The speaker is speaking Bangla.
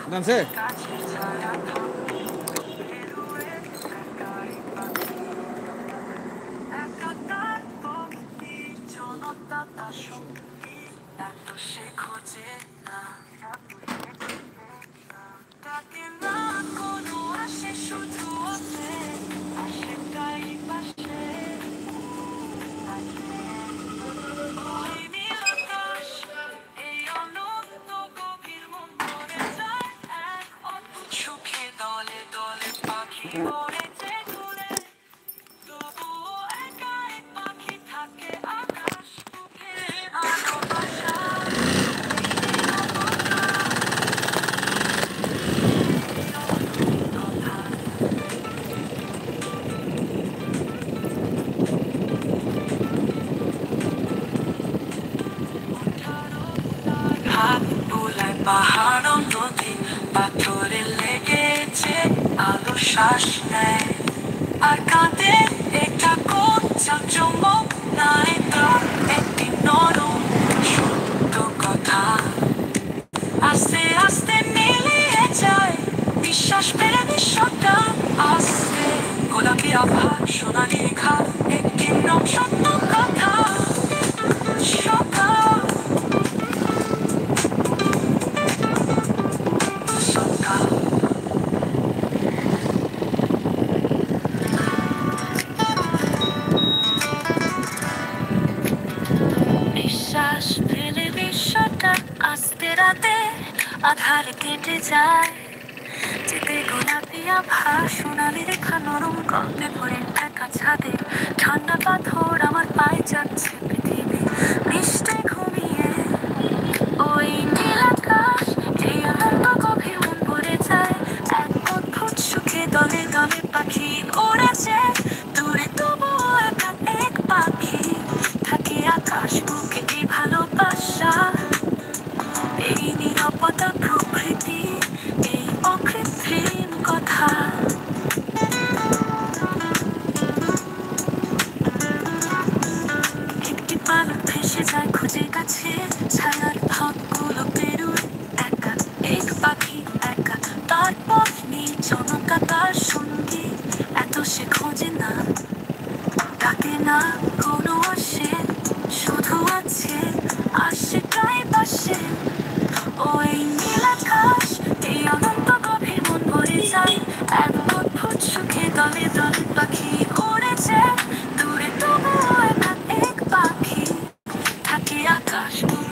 জানছে পাহাড় নদী পাথরে লেগেছে আলো শ্বাস নেয় আর কাঁদে একটা কোথা চমক নাই তোর একটি নরম সত্য কথা আস্তে আস্তে মিলিয়ে যায় বিশ্বাস পেলে বিশ্বটা আস্তে গোলাপি আভা সোনালি রেখা একটি সত্য কথা সকাল বিশ্বাস ফেলে বিশ্বটা আস্তে রাতে আধার কেটে যায় যেতে গোলাপি আভা সোনালি রেখা নরম গল্পে ভরে থাকা ছাদে ঠান্ডা পাথর আমার পায়ে যাচ্ছে পৃথিবী মিষ্টে ঘুমিয়ে ওই নীল আকাশ এই আনন্দ গভীর মন ভরে যায় এক অদ্ভুত সুখে দলে দলে পাখি উড়েছে দূরে তবুও একা এক পাখি থাকে আকাশ বুকে এই ভালোবাসা এই নিরাপত্তা প্রকৃতি এই অকৃত্রিম কথা একটি পালক ভেসে যায় খুঁজে কাছে ছায়ার ভাবগুলো পেরুয় একা এক পাখি একা তার পথ নেই জনকা তার সঙ্গী এত সে খোঁজে না ডাকে না কোনো আসে শুধু আছে আসে তাই পাশে ওই নীল আকাশ এই অনন্ত গভীর মন ভরে যায় এক অদ্ভুত সুখে দলে দলে পাখি উড়েছে দূরে তবুও একা এক পাখি থাকে আকাশ